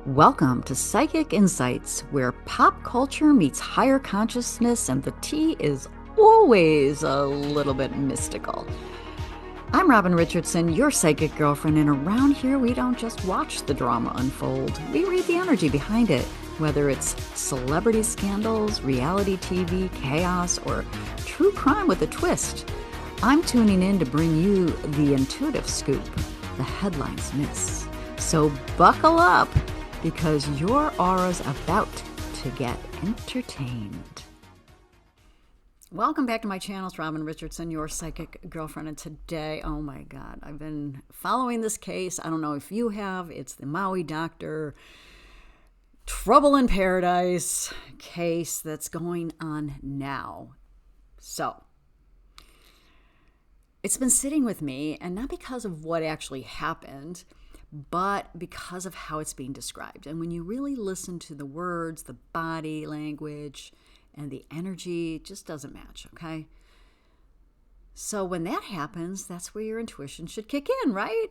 Welcome to Psychic Insights, where pop culture meets higher consciousness and the tea is always a little bit mystical. I'm Robin Richardson, your psychic girlfriend, and around here we don't just watch the drama unfold. We read the energy behind it, whether it's celebrity scandals, reality TV, chaos, or true crime with a twist. I'm tuning in to bring you the intuitive scoop the headlines miss. So buckle up, because your aura's about to get entertained. Welcome back to my channel. It's Robin Richardson, your psychic girlfriend. And today, oh my God, I've been following this case. I don't know if you have. It's the Maui doctor trouble in paradise case that's going on now. So it's been sitting with me, and not because of what actually happened, but because of how it's being described. And when you really listen to the words, the body language, and the energy, it just doesn't match, okay? So when that happens, that's where your intuition should kick in, right?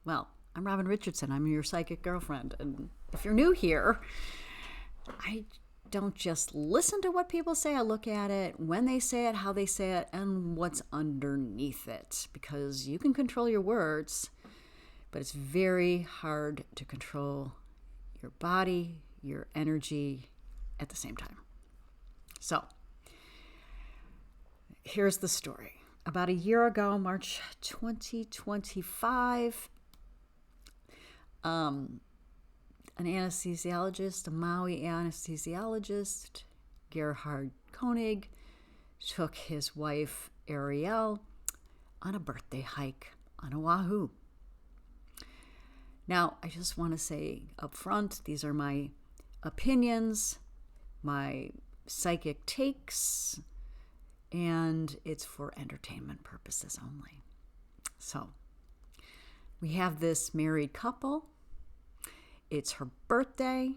Well, I'm Robin Richardson. I'm your psychic girlfriend. And if you're new here, I don't just listen to what people say. I look at it, when they say it, how they say it, and what's underneath it. Because you can control your words, but it's very hard to control your body, your energy at the same time. So, here's the story. About a year ago, March 2025, an anesthesiologist, a Maui anesthesiologist, Gerhard Koenig, took his wife, Ariel, on a birthday hike on Oahu. Now, I just want to say up front, these are my opinions, my psychic takes, and it's for entertainment purposes only. So, we have this married couple. It's her birthday.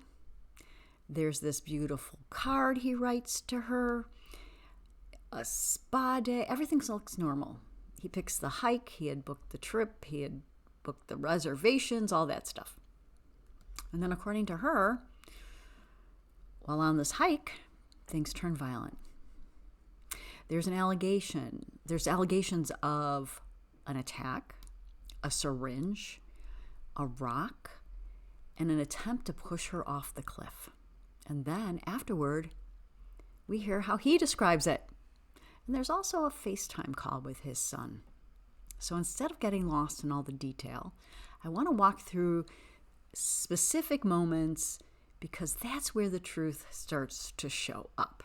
There's this beautiful card he writes to her. A spa day. Everything looks normal. He picks the hike. He had booked the trip. He had booked the reservations, all that stuff. And then according to her, while on this hike, things turn violent. There's allegations of an attack, a syringe, a rock, and an attempt to push her off the cliff. And then afterward, we hear how he describes it. And there's also a FaceTime call with his son. So instead of getting lost in all the detail, I want to walk through specific moments, because that's where the truth starts to show up.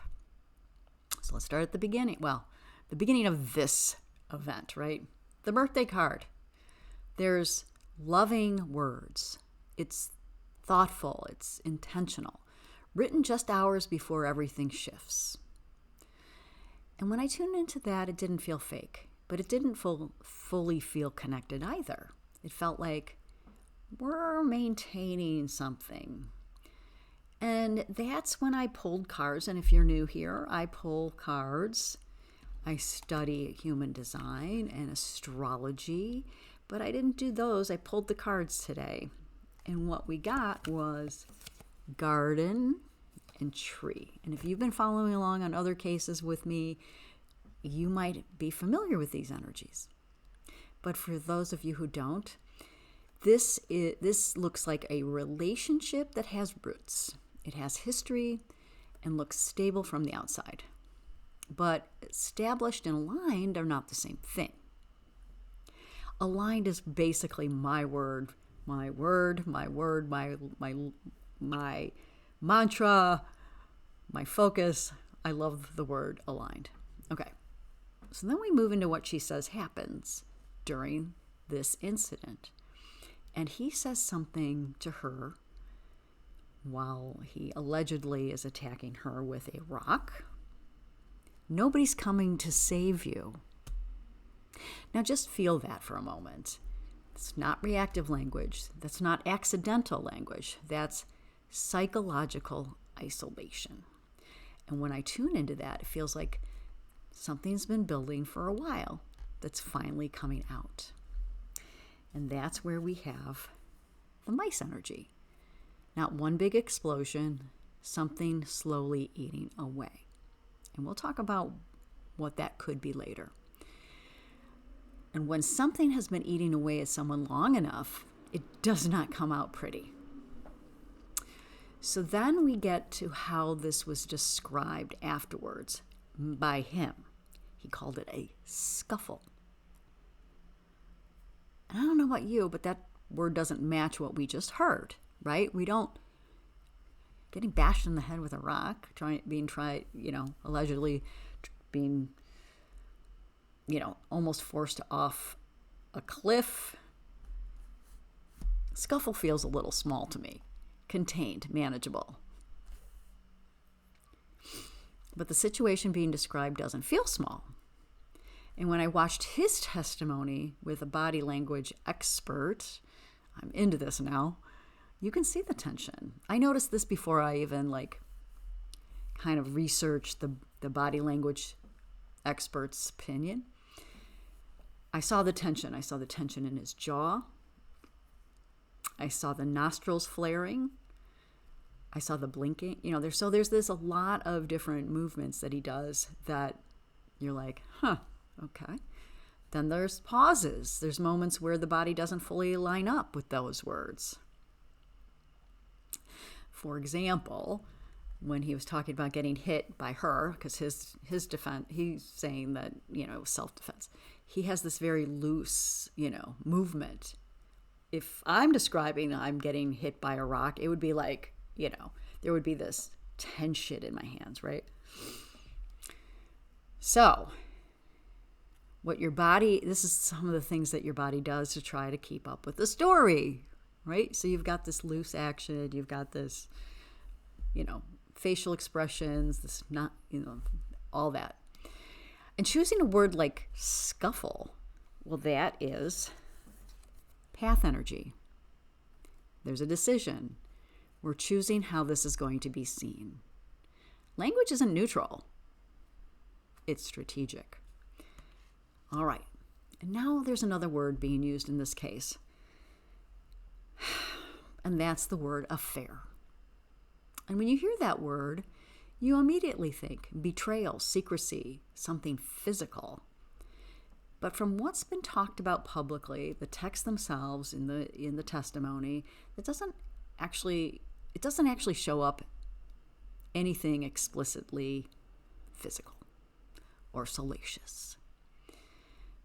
So let's start at the beginning. Well, the beginning of this event, right? The birthday card. There's loving words. It's thoughtful. It's intentional. Written just hours before everything shifts. And when I tuned into that, it didn't feel fake. But it didn't fully feel connected either. It felt like we're maintaining something. And that's when I pulled cards. And if you're new here, I pull cards. I study human design and astrology. But I didn't do those. I pulled the cards today. And what we got was garden and tree. And if you've been following along on other cases with me, you might be familiar with these energies. But for those of you who don't, this looks like a relationship that has roots. It has history and looks stable from the outside. But established and aligned are not the same thing. Aligned is basically my mantra, my focus. I love the word aligned. Okay. So then we move into what she says happens during this incident. And he says something to her while he allegedly is attacking her with a rock. Nobody's coming to save you. Now just feel that for a moment. It's not reactive language. That's not accidental language. That's psychological isolation. And when I tune into that, it feels like something's been building for a while that's finally coming out. And that's where we have the mice energy. Not one big explosion, something slowly eating away. And we'll talk about what that could be later. And when something has been eating away at someone long enough, it does not come out pretty. So then we get to how this was described afterwards by him. He called it a scuffle. And I don't know about you, but that word doesn't match what we just heard, right? We don't, getting bashed in the head with a rock, allegedly being, almost forced off a cliff. Scuffle feels a little small to me. Contained, manageable. But the situation being described doesn't feel small. And when I watched his testimony with a body language expert, I'm into this now, you can see the tension. I noticed this before I even kind of researched the body language expert's opinion. I saw the tension. I saw the tension in his jaw. I saw the nostrils flaring. I saw the blinking. There's this a lot of different movements that he does that you're like, okay. Then there's pauses. There's moments where the body doesn't fully line up with those words. For example, when he was talking about getting hit by her, because his defense, he's saying that, it was self-defense. He has this very loose, movement. If I'm describing I'm getting hit by a rock, it would be like, there would be this tension in my hands, right? So, this is some of the things that your body does to try to keep up with the story, right? So you've got this loose action, you've got this, facial expressions, this not, all that. And choosing a word like scuffle, well, that is path energy. There's a decision. We're choosing how this is going to be seen. Language isn't neutral. It's strategic. All right. And now there's another word being used in this case. And that's the word affair. And when you hear that word, you immediately think betrayal, secrecy, something physical. But from what's been talked about publicly, the texts themselves in the testimony, it doesn't actually show up anything explicitly physical or salacious.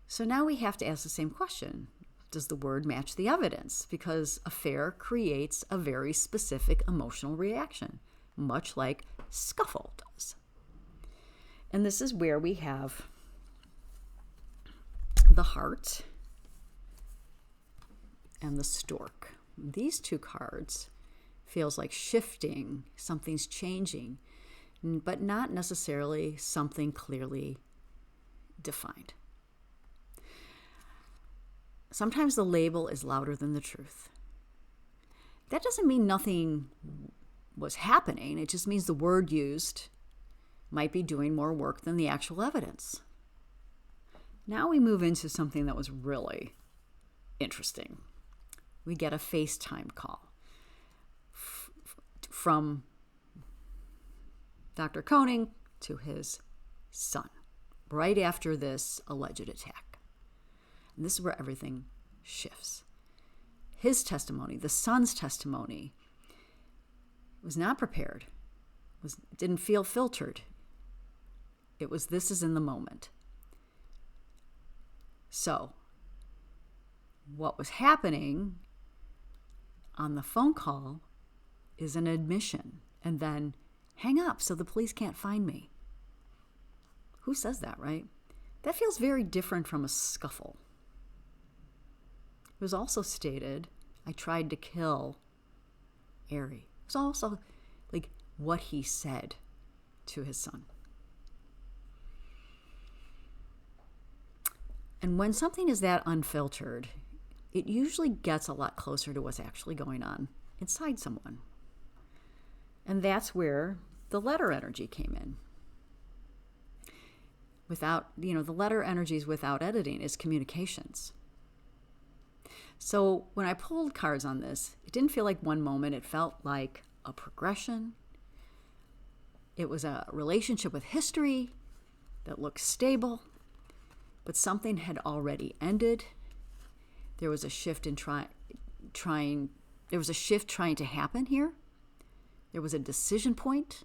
So now we have to ask the same question. Does the word match the evidence? Because affair creates a very specific emotional reaction, much like scuffle does. And this is where we have the heart and the stork. These two cards feels like shifting, something's changing, but not necessarily something clearly defined. Sometimes the label is louder than the truth. That doesn't mean nothing was happening. It just means the word used might be doing more work than the actual evidence. Now we move into something that was really interesting. We get a FaceTime call from Dr. Koenig to his son right after this alleged attack. And this is where everything shifts. His testimony, the son's testimony, was not prepared, didn't feel filtered. It was, this is in the moment. So, what was happening on the phone call is an admission, and then hang up so the police can't find me. Who says that, right? That feels very different from a scuffle. It was also stated, I tried to kill Ari. It was also like what he said to his son. And when something is that unfiltered, it usually gets a lot closer to what's actually going on inside someone. And that's where the letter energy came in. Without, the letter energies without editing is communications. So when I pulled cards on this, it didn't feel like one moment. It felt like a progression. It was a relationship with history that looked stable, but something had already ended. There was a shift in trying to happen here. There was a decision point,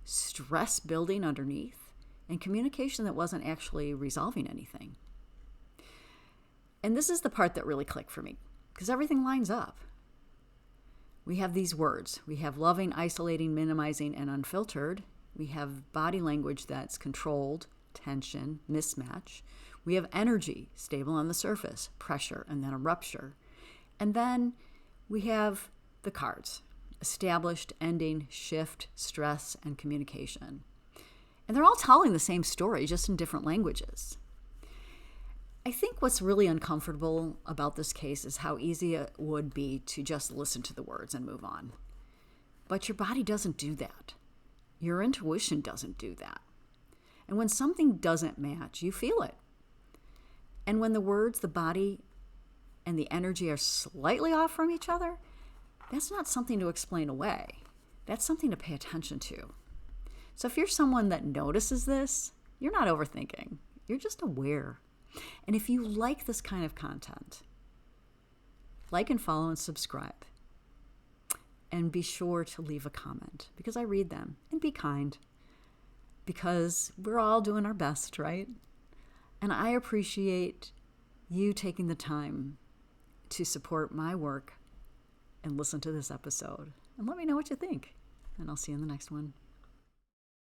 stress building underneath, and communication that wasn't actually resolving anything. And this is the part that really clicked for me, because everything lines up. We have these words. We have loving, isolating, minimizing, and unfiltered. We have body language that's controlled, tension, mismatch. We have energy, stable on the surface, pressure, and then a rupture. And then we have the cards, established, ending, shift, stress, and communication. And they're all telling the same story, just in different languages. I think what's really uncomfortable about this case is how easy it would be to just listen to the words and move on. But your body doesn't do that. Your intuition doesn't do that. And when something doesn't match, you feel it. And when the words, the body, and the energy are slightly off from each other, that's not something to explain away. That's something to pay attention to. So if you're someone that notices this, you're not overthinking. You're just aware. And if you like this kind of content, like and follow and subscribe. And be sure to leave a comment, because I read them. And be kind, because we're all doing our best, right? And I appreciate you taking the time to support my work and listen to this episode. And let me know what you think. And I'll see you in the next one.